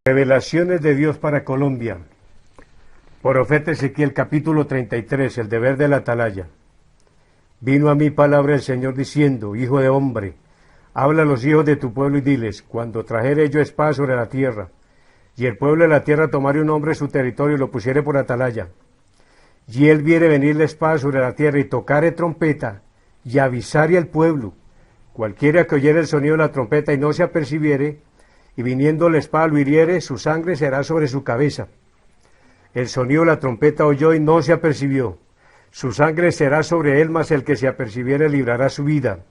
Revelaciones de Dios para Colombia. Profeta Ezequiel capítulo 33, el deber de la atalaya. Vino a mí palabra del Señor diciendo: Hijo de hombre, habla a los hijos de tu pueblo y diles: cuando trajere yo espada sobre la tierra, y el pueblo de la tierra tomare un hombre de su territorio y lo pusiere por atalaya, y él viere venir la espada sobre la tierra y tocare trompeta, y avisare al pueblo, cualquiera que oyere el sonido de la trompeta y no se apercibiere, y viniendo la espada lo hiriere, su sangre será sobre su cabeza. El sonido de la trompeta oyó y no se apercibió. Su sangre será sobre él, mas el que se apercibiere librará su vida.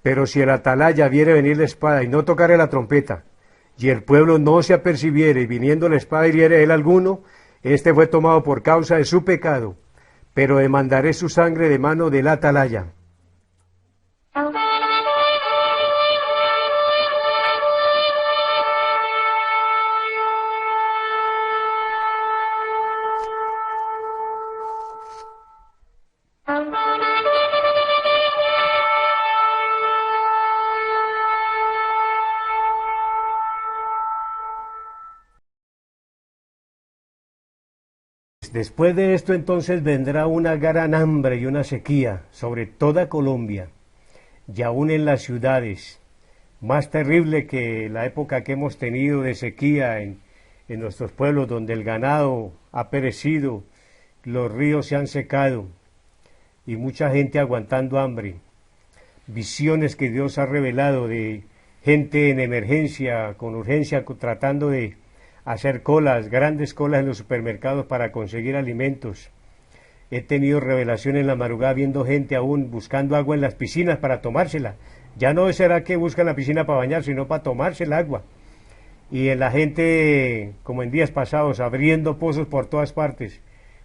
Pero si el atalaya viere venir la espada y no tocare la trompeta, y el pueblo no se apercibiere, y viniendo la espada hiriere él alguno, este fue tomado por causa de su pecado, pero demandaré su sangre de mano del atalaya. Después de esto entonces vendrá una gran hambre y una sequía sobre toda Colombia, y aún en las ciudades, más terrible que la época que hemos tenido de sequía en nuestros pueblos, donde el ganado ha perecido, los ríos se han secado, y mucha gente aguantando hambre. Visiones que Dios ha revelado de gente en emergencia, con urgencia, tratando de hacer colas, grandes colas en los supermercados para conseguir alimentos. He tenido revelación en la madrugada viendo gente aún buscando agua en las piscinas para tomársela. Ya no será que buscan la piscina para bañar, sino para tomarse el agua. Y en la gente, como en días pasados, abriendo pozos por todas partes.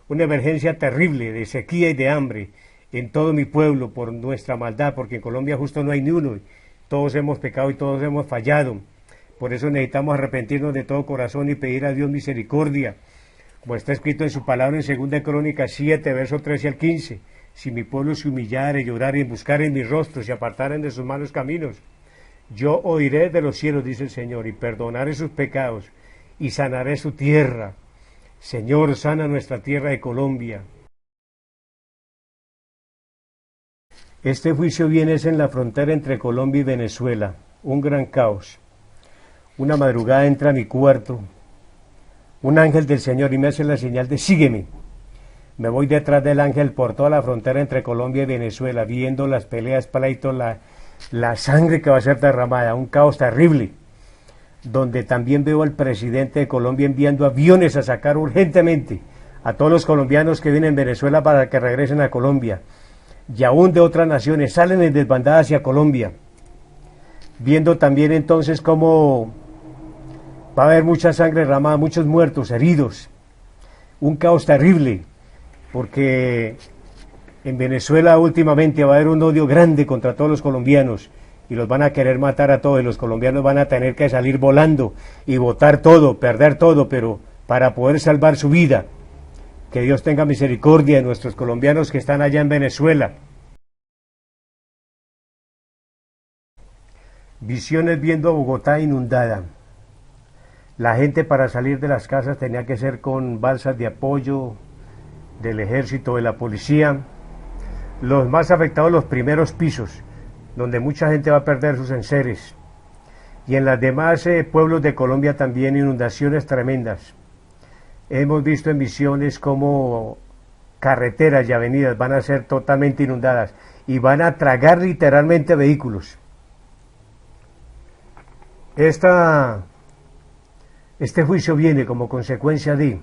Una emergencia terrible de sequía y de hambre en todo mi pueblo por nuestra maldad, porque en Colombia justo no hay ni uno. Todos hemos pecado y todos hemos fallado. Por eso necesitamos arrepentirnos de todo corazón y pedir a Dios misericordia. Como está escrito en su palabra en 2 Crónicas 7, verso 13 al 15. Si mi pueblo se humillare, llorare y buscare en mi rostro, se apartaren de sus malos caminos, yo oiré de los cielos, dice el Señor, y perdonaré sus pecados, y sanaré su tierra. Señor, sana nuestra tierra de Colombia. Este juicio viene en la frontera entre Colombia y Venezuela, un gran caos. Una madrugada entra a mi cuarto un ángel del Señor y me hace la señal de sígueme. Me voy detrás del ángel por toda la frontera entre Colombia y Venezuela, viendo las peleas, pleitos, la sangre que va a ser derramada, un caos terrible, donde también veo al presidente de Colombia enviando aviones a sacar urgentemente a todos los colombianos que vienen en Venezuela para que regresen a Colombia, y aún de otras naciones salen en desbandada hacia Colombia, viendo también entonces cómo va a haber mucha sangre derramada, muchos muertos, heridos, un caos terrible, porque en Venezuela últimamente va a haber un odio grande contra todos los colombianos y los van a querer matar a todos, y los colombianos van a tener que salir volando y botar todo, perder todo, pero para poder salvar su vida. Que Dios tenga misericordia de nuestros colombianos que están allá en Venezuela. Visiones viendo a Bogotá inundada. La gente para salir de las casas tenía que ser con balsas de apoyo del ejército, de la policía. Los más afectados, los primeros pisos, donde mucha gente va a perder sus enseres. Y en las demás pueblos de Colombia también inundaciones tremendas. Hemos visto en visiones cómo carreteras y avenidas van a ser totalmente inundadas y van a tragar literalmente vehículos. Este juicio viene como consecuencia de,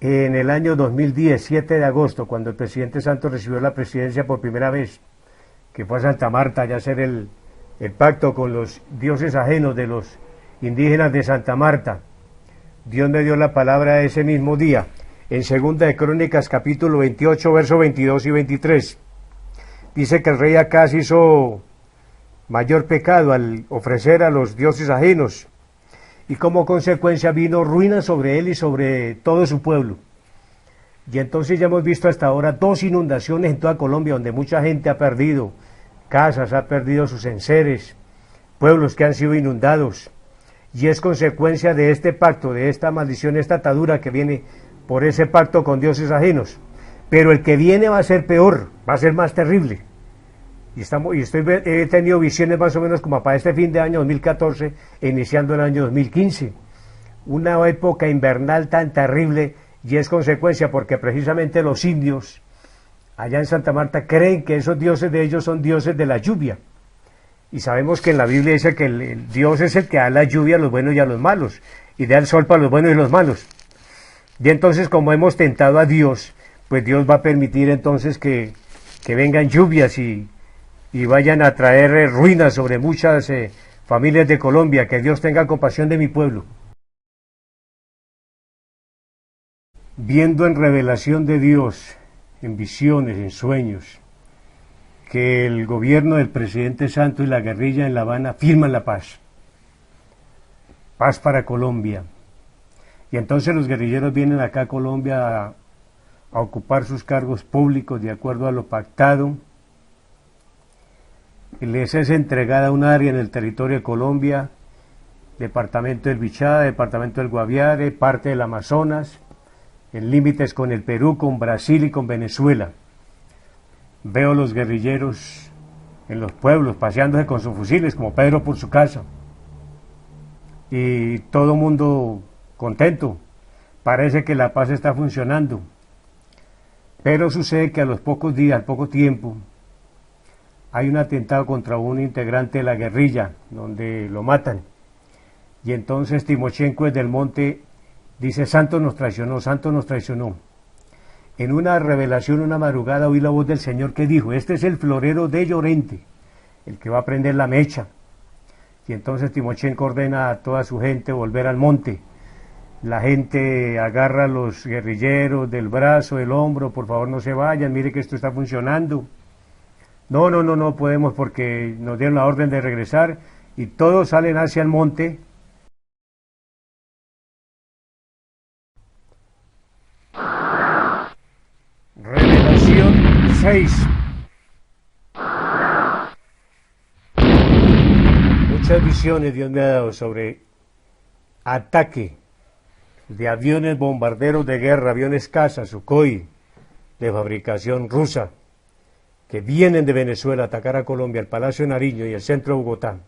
en el año 2010, 7 de agosto, cuando el presidente Santos recibió la presidencia por primera vez, que fue a Santa Marta a hacer el pacto con los dioses ajenos de los indígenas de Santa Marta. Dios me dio la palabra ese mismo día, en 2 Crónicas capítulo 28, versos 22 y 23. Dice que el rey Acaz hizo mayor pecado al ofrecer a los dioses ajenos, y como consecuencia vino ruina sobre él y sobre todo su pueblo. Y entonces ya hemos visto hasta ahora 2 inundaciones en toda Colombia, donde mucha gente ha perdido casas, ha perdido sus enseres, pueblos que han sido inundados. y es consecuencia de este pacto, de esta maldición, esta atadura que viene por ese pacto con dioses ajenos. Pero el que viene va a ser peor, va a ser más terrible. He tenido visiones más o menos como para este fin de año 2014, iniciando el año 2015. Una época invernal tan terrible, y es consecuencia porque precisamente los indios allá en Santa Marta creen que esos dioses de ellos son dioses de la lluvia. Y sabemos que en la Biblia dice que el Dios es el que da la lluvia a los buenos y a los malos, y da el sol para los buenos y los malos. Y entonces, como hemos tentado a Dios, pues Dios va a permitir entonces que vengan lluvias y vayan a traer ruinas sobre muchas familias de Colombia. Que Dios tenga compasión de mi pueblo. Viendo en revelación de Dios, en visiones, en sueños, que el gobierno del presidente Santos y la guerrilla en La Habana firman la paz. Paz para Colombia. Y entonces los guerrilleros vienen acá a Colombia a ocupar sus cargos públicos de acuerdo a lo pactado. Y les es entregada un área en el territorio de Colombia, departamento del Bichada, departamento del Guaviare, parte del Amazonas, en límites con el Perú, con Brasil y con Venezuela. Veo los guerrilleros en los pueblos paseándose con sus fusiles como Pedro por su casa, y todo el mundo contento. Parece que la paz está funcionando, pero sucede que a los pocos días, al poco tiempo, hay un atentado contra un integrante de la guerrilla donde lo matan, y entonces Timochenko desde el monte dice: Santos nos traicionó, Santos nos traicionó. En una revelación, una madrugada, oí la voz del Señor que dijo: este es el florero de Llorente, el que va a prender la mecha. Y entonces Timochenko ordena a toda su gente volver al monte. La gente agarra a los guerrilleros del brazo, del hombro: por favor no se vayan, mire que esto está funcionando. No podemos porque nos dieron la orden de regresar, y todos salen hacia el monte. Revelación 6. Muchas visiones Dios me ha dado sobre ataque de aviones bombarderos de guerra, aviones caza, Sukhoi, de fabricación rusa, que vienen de Venezuela a atacar a Colombia, el Palacio de Nariño y el centro de Bogotá.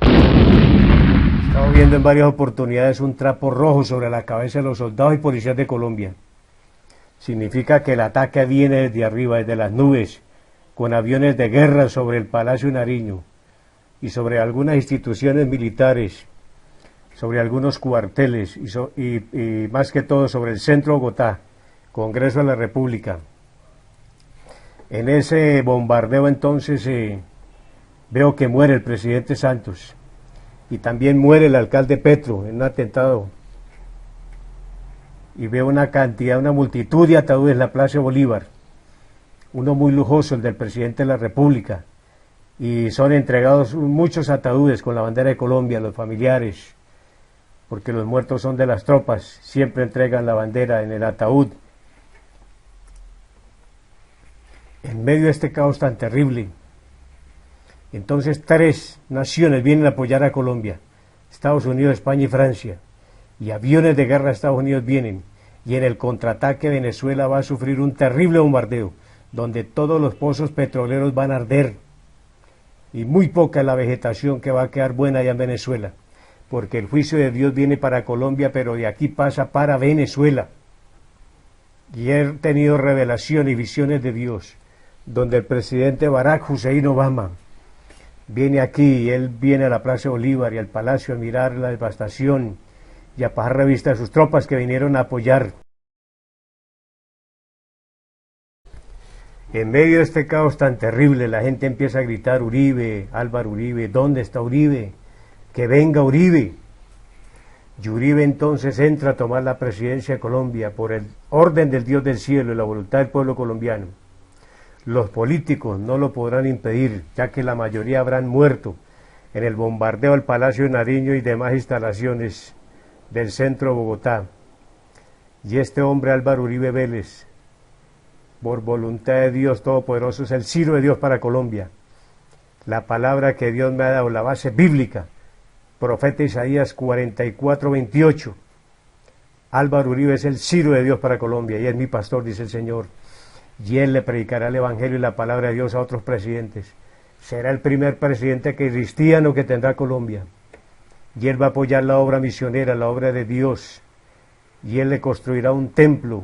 He estado viendo en varias oportunidades un trapo rojo sobre la cabeza de los soldados y policías de Colombia. Significa que el ataque viene desde arriba, desde las nubes, con aviones de guerra sobre el Palacio de Nariño y sobre algunas instituciones militares, sobre algunos cuarteles y más que todo sobre el centro de Bogotá, Congreso de la República. En ese bombardeo entonces veo que muere el presidente Santos y también muere el alcalde Petro en un atentado, y veo una cantidad, una multitud de ataúdes en la Plaza Bolívar, uno muy lujoso, el del presidente de la República, y son entregados muchos ataúdes con la bandera de Colombia a los familiares, porque los muertos son de las tropas, siempre entregan la bandera en el ataúd. En medio de este caos tan terrible, entonces 3 naciones vienen a apoyar a Colombia: Estados Unidos, España y Francia, y aviones de guerra de Estados Unidos vienen, y en el contraataque Venezuela va a sufrir un terrible bombardeo, donde todos los pozos petroleros van a arder, y muy poca es la vegetación que va a quedar buena allá en Venezuela, porque el juicio de Dios viene para Colombia, pero de aquí pasa para Venezuela. Y he tenido revelación y visiones de Dios, donde el presidente Barack Hussein Obama viene aquí, y él viene a la Plaza Bolívar y al Palacio a mirar la devastación y a pasar revista a sus tropas que vinieron a apoyar. En medio de este caos tan terrible, la gente empieza a gritar: Uribe, Álvaro Uribe, ¿dónde está Uribe? Que venga Uribe. Y Uribe entonces entra a tomar la presidencia de Colombia por el orden del Dios del cielo y la voluntad del pueblo colombiano. Los políticos no lo podrán impedir, ya que la mayoría habrán muerto en el bombardeo al Palacio de Nariño y demás instalaciones del centro de Bogotá. Y este hombre, Álvaro Uribe Vélez, por voluntad de Dios Todopoderoso, es el Ciro de Dios para Colombia. la palabra que Dios me ha dado, la base bíblica. Profeta Isaías 44:28. Álvaro Uribe es el Ciro de Dios para Colombia y es mi pastor, dice el Señor. Y él le predicará el evangelio y la palabra de Dios a otros presidentes. Será el primer presidente cristiano que tendrá Colombia. Y él va a apoyar la obra misionera, la obra de Dios. Y él le construirá un templo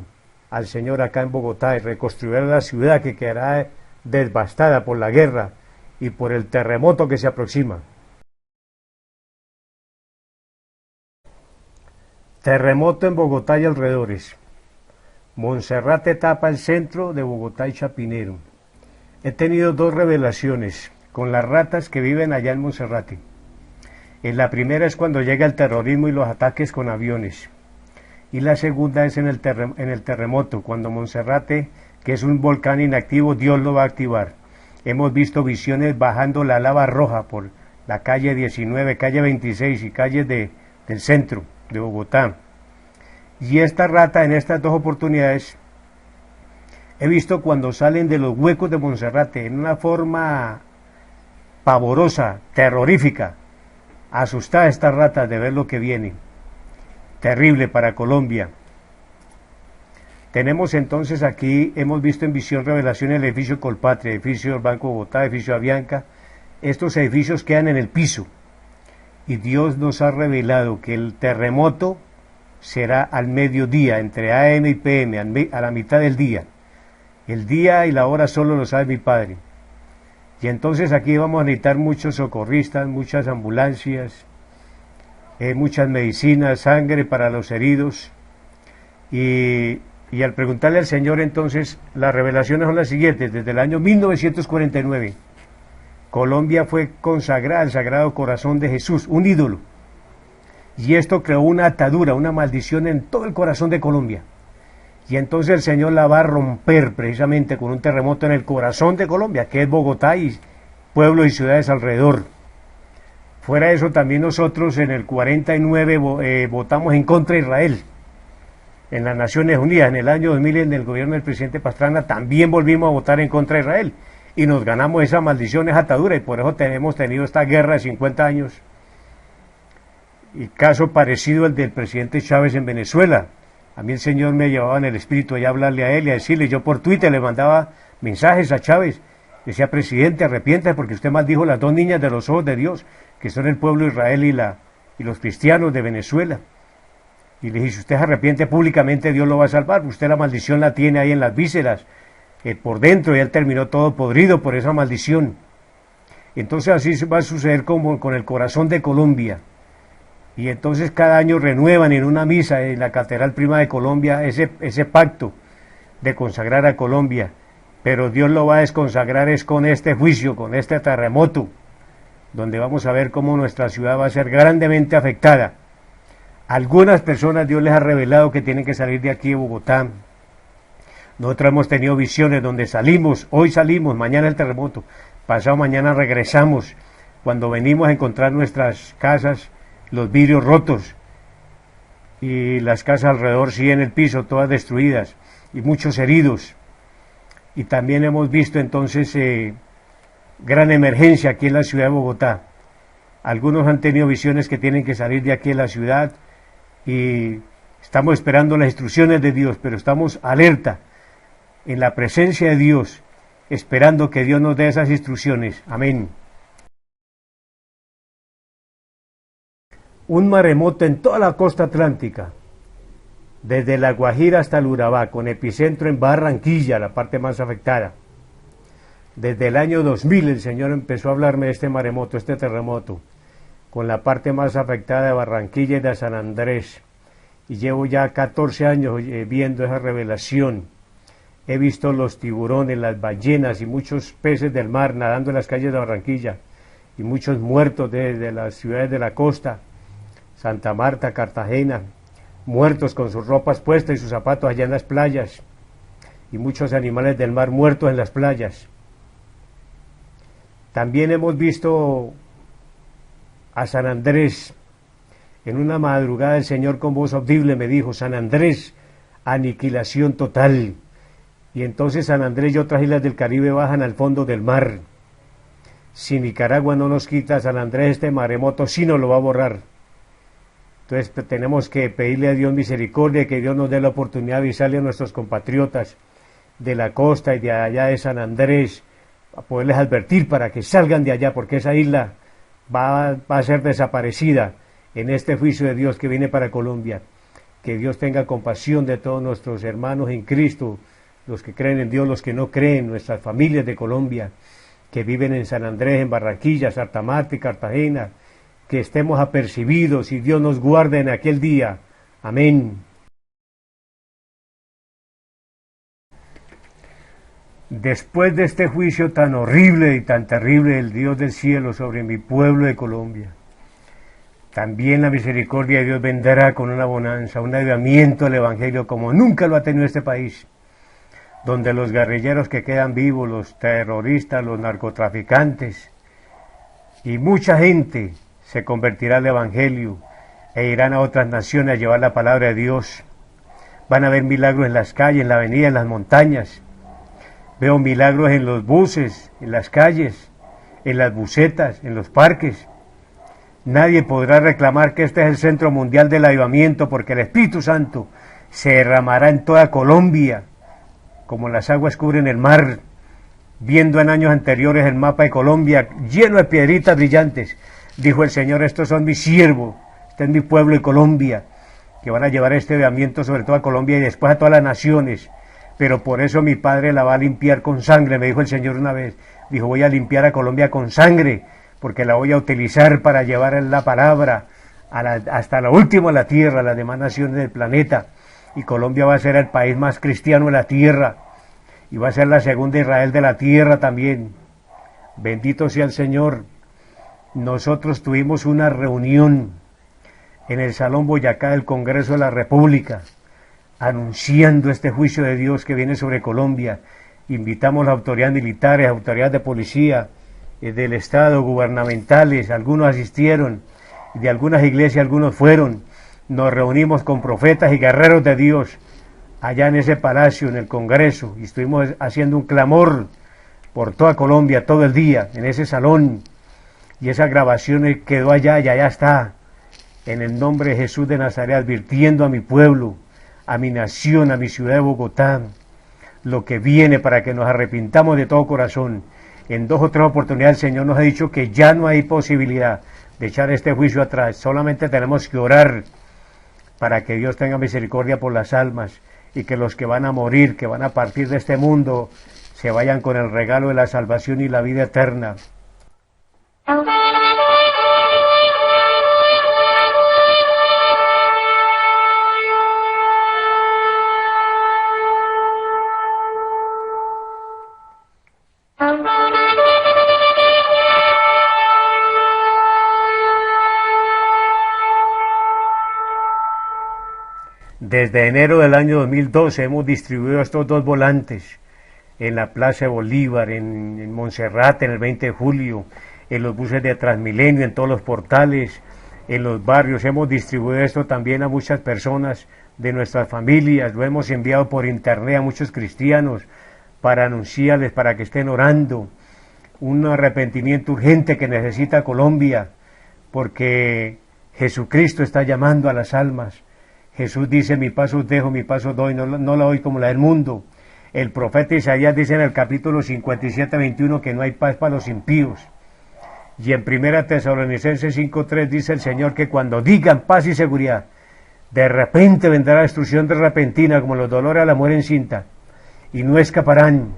al Señor acá en Bogotá y reconstruirá la ciudad que quedará devastada por la guerra y por el terremoto que se aproxima. Terremoto en Bogotá y alrededores. Monserrate tapa el centro de Bogotá y Chapinero. He tenido dos revelaciones con las ratas que viven allá en Monserrate. En la primera es cuando llega el terrorismo y los ataques con aviones. Y la segunda es en el terremoto, cuando Monserrate, que es un volcán inactivo, Dios lo va a activar. Hemos visto visiones bajando la lava roja por la calle 19, calle 26 y calles del centro de Bogotá. Y esta rata en estas dos oportunidades he visto cuando salen de los huecos de Monserrate en una forma pavorosa, terrorífica, asustada estas ratas de ver lo que viene. Terrible para Colombia. Tenemos entonces aquí, hemos visto en visión revelación el edificio Colpatria, edificio del Banco de Bogotá, edificio Avianca. Estos edificios quedan en el piso. Y Dios nos ha revelado que el terremoto será al mediodía, entre AM y PM, a la mitad del día. El día y la hora solo lo sabe mi Padre. Y entonces aquí vamos a necesitar muchos socorristas, muchas ambulancias, muchas medicinas, sangre para los heridos. Y al preguntarle al Señor entonces, las revelaciones son las siguientes. Desde el año 1949, Colombia fue consagrada al Sagrado Corazón de Jesús, un ídolo. Y esto creó una atadura, una maldición en todo el corazón de Colombia. Y entonces el Señor la va a romper precisamente con un terremoto en el corazón de Colombia, que es Bogotá y pueblos y ciudades alrededor. Fuera de eso, también nosotros en el 49 votamos en contra de Israel. En las Naciones Unidas, en el año 2000, en el gobierno del presidente Pastrana, también volvimos a votar en contra de Israel. Y nos ganamos esa maldición, esa atadura, y por eso hemos tenido esta guerra de 50 años. Y caso parecido al del presidente Chávez en Venezuela. A mí el Señor me llevaba en el espíritu a hablarle a él y a decirle, yo por Twitter le mandaba mensajes a Chávez, decía, presidente, arrepiéntase porque usted maldijo las dos niñas de los ojos de Dios, que son el pueblo de Israel y los cristianos de Venezuela. Y le dije, si usted se arrepiente públicamente, Dios lo va a salvar, usted la maldición la tiene ahí en las vísceras, por dentro, y él terminó todo podrido por esa maldición. Entonces así va a suceder como con el corazón de Colombia. Y entonces cada año renuevan en una misa en la Catedral Prima de Colombia ese pacto de consagrar a Colombia. Pero Dios lo va a desconsagrar es con este juicio, con este terremoto, donde vamos a ver cómo nuestra ciudad va a ser grandemente afectada. Algunas personas Dios les ha revelado que tienen que salir de aquí de Bogotá. Nosotros hemos tenido visiones donde salimos, hoy salimos, mañana el terremoto, pasado mañana regresamos. Cuando venimos a encontrar nuestras casas, los vidrios rotos y las casas alrededor sí en el piso, todas destruidas y muchos heridos. Y también hemos visto entonces gran emergencia aquí en la ciudad de Bogotá. Algunos han tenido visiones que tienen que salir de aquí de la ciudad y estamos esperando las instrucciones de Dios, pero estamos alerta en la presencia de Dios, esperando que Dios nos dé esas instrucciones. Amén. Un maremoto en toda la costa atlántica, desde La Guajira hasta el Urabá, con epicentro en Barranquilla, la parte más afectada. Desde el año 2000 el Señor empezó a hablarme de este maremoto, este terremoto, con la parte más afectada de Barranquilla y de San Andrés. Y llevo ya 14 años viendo esa revelación. He visto los tiburones, las ballenas y muchos peces del mar nadando en las calles de Barranquilla, y muchos muertos de las ciudades de la costa, Santa Marta, Cartagena, muertos con sus ropas puestas y sus zapatos allá en las playas, y muchos animales del mar muertos en las playas. También hemos visto a San Andrés. En una madrugada el Señor con voz audible me dijo, San Andrés, aniquilación total. Y entonces San Andrés y otras islas del Caribe bajan al fondo del mar. si Nicaragua no nos quita San Andrés este maremoto, sí nos lo va a borrar. Entonces tenemos que pedirle a Dios misericordia, que Dios nos dé la oportunidad de avisarle a nuestros compatriotas de la costa y de allá de San Andrés, a poderles advertir para que salgan de allá, porque esa isla va a ser desaparecida en este juicio de Dios que viene para Colombia. Que Dios tenga compasión de todos nuestros hermanos en Cristo, los que creen en Dios, los que no creen, nuestras familias de Colombia, que viven en San Andrés, en Barranquilla, Santa Marta y Cartagena, que estemos apercibidos y Dios nos guarde en aquel día. Amén. Después de este juicio tan horrible y tan terrible del Dios del cielo sobre mi pueblo de Colombia, también la misericordia de Dios vendrá con una bonanza, un avivamiento del Evangelio como nunca lo ha tenido este país, donde los guerrilleros que quedan vivos, los terroristas, los narcotraficantes y mucha gente se convertirá al Evangelio e irán a otras naciones a llevar la palabra de Dios. Van a ver milagros en las calles, en la avenida, en las montañas. Veo milagros en los buses, en las calles, en las busetas, en los parques. Nadie podrá reclamar que este es el centro mundial del avivamiento, porque el Espíritu Santo se derramará en toda Colombia, como las aguas cubren el mar, viendo en años anteriores el mapa de Colombia lleno de piedritas brillantes. Dijo el Señor, estos son mis siervos, este es mi pueblo de Colombia, que van a llevar este avivamiento sobre toda Colombia y después a todas las naciones. Pero por eso mi Padre la va a limpiar con sangre, me dijo el Señor una vez. Dijo, voy a limpiar a Colombia con sangre, porque la voy a utilizar para llevar la palabra hasta lo último de la tierra, a las demás naciones del planeta. Y Colombia va a ser el país más cristiano de la tierra, y va a ser la segunda Israel de la tierra también. Bendito sea el Señor. Nosotros tuvimos una reunión en el Salón Boyacá del Congreso de la República, anunciando este juicio de Dios que viene sobre Colombia. Invitamos a autoridades militares, autoridades de policía, del Estado, gubernamentales, algunos asistieron, de algunas iglesias algunos fueron. Nos reunimos con profetas y guerreros de Dios allá en ese palacio, en el Congreso, y estuvimos haciendo un clamor por toda Colombia todo el día, en ese salón, y esa grabación quedó allá y allá está, en el nombre de Jesús de Nazaret, advirtiendo a mi pueblo, a mi nación, a mi ciudad de Bogotá, lo que viene para que nos arrepintamos de todo corazón. En 2 o 3 oportunidades el Señor nos ha dicho que ya no hay posibilidad de echar este juicio atrás, solamente tenemos que orar para que Dios tenga misericordia por las almas y que los que van a morir, que van a partir de este mundo, se vayan con el regalo de la salvación y la vida eterna. Desde enero del año 2012 hemos distribuido estos 2 volantes en la Plaza de Bolívar, en Monserrate, en el 20 de julio, en los buses de Transmilenio, en todos los portales, en los barrios. Hemos distribuido esto también a muchas personas de nuestras familias, lo hemos enviado por internet a muchos cristianos para anunciarles, para que estén orando. Un arrepentimiento urgente que necesita Colombia, porque Jesucristo está llamando a las almas. Jesús dice, mi paz os dejo, mi paz os doy, no la doy como la del mundo. El profeta Isaías dice en el capítulo 57, 21 que no hay paz para los impíos. Y en 1 Tesalonicenses 5:3 dice el Señor que cuando digan paz y seguridad, de repente vendrá la destrucción repentina como los dolores a la mujer encinta, y no escaparán.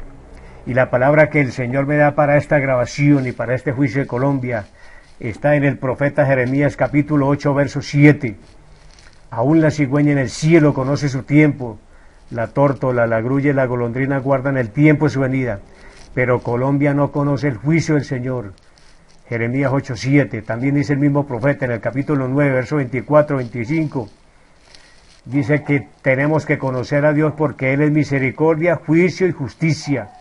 Y la palabra que el Señor me da para esta grabación y para este juicio de Colombia está en el profeta Jeremías capítulo 8, verso 7. Aún la cigüeña en el cielo conoce su tiempo, la tórtola, la grulla y la golondrina guardan el tiempo de su venida, pero Colombia no conoce el juicio del Señor. Jeremías 8:7, también dice el mismo profeta en el capítulo 9, verso 24, 25, dice que tenemos que conocer a Dios porque Él es misericordia, juicio y justicia,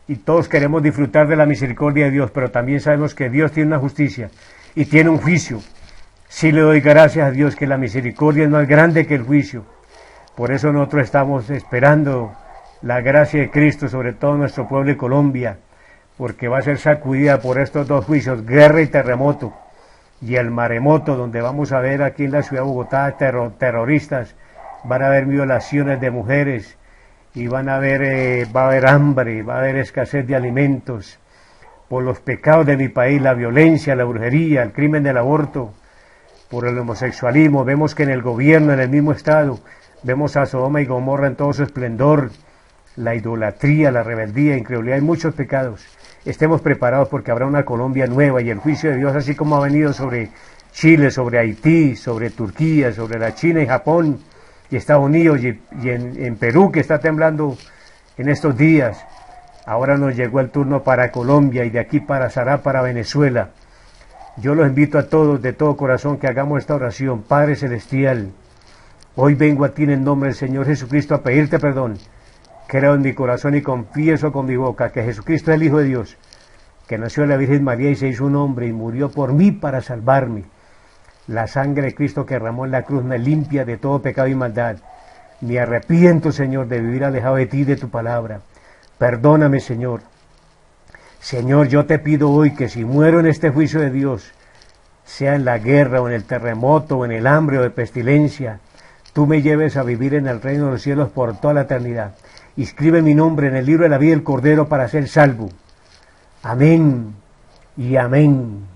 y todos queremos disfrutar de la misericordia de Dios, pero también sabemos que Dios tiene una justicia y tiene un juicio. Sí le doy gracias a Dios que la misericordia es más grande que el juicio. Por eso nosotros estamos esperando la gracia de Cristo sobre todo nuestro pueblo de Colombia, porque va a ser sacudida por estos dos juicios, guerra y terremoto, y el maremoto, donde vamos a ver aquí en la ciudad de Bogotá terroristas, van a haber violaciones de mujeres, y va a haber hambre, va a haber escasez de alimentos, por los pecados de mi país, la violencia, la brujería, el crimen del aborto, por el homosexualismo. Vemos que en el gobierno, en el mismo estado, vemos a Sodoma y Gomorra en todo su esplendor, la idolatría, la rebeldía, incredulidad, hay muchos pecados. Estemos preparados porque habrá una Colombia nueva y el juicio de Dios, así como ha venido sobre Chile, sobre Haití, sobre Turquía, sobre la China y Japón y Estados Unidos y en Perú, que está temblando en estos días. Ahora nos llegó el turno para Colombia y de aquí pasará para Venezuela. Yo los invito a todos de todo corazón que hagamos esta oración. Padre Celestial, hoy vengo a ti en el nombre del Señor Jesucristo a pedirte perdón. Creo en mi corazón y confieso con mi boca que Jesucristo es el Hijo de Dios, que nació de la Virgen María y se hizo un hombre y murió por mí para salvarme. La sangre de Cristo que derramó en la cruz me limpia de todo pecado y maldad. Me arrepiento, Señor, de vivir alejado de ti y de tu palabra. Perdóname, Señor. Señor, yo te pido hoy que si muero en este juicio de Dios, sea en la guerra o en el terremoto o en el hambre o de pestilencia, tú me lleves a vivir en el reino de los cielos por toda la eternidad. Inscribe mi nombre en el libro de la vida del Cordero para ser salvo. Amén y amén.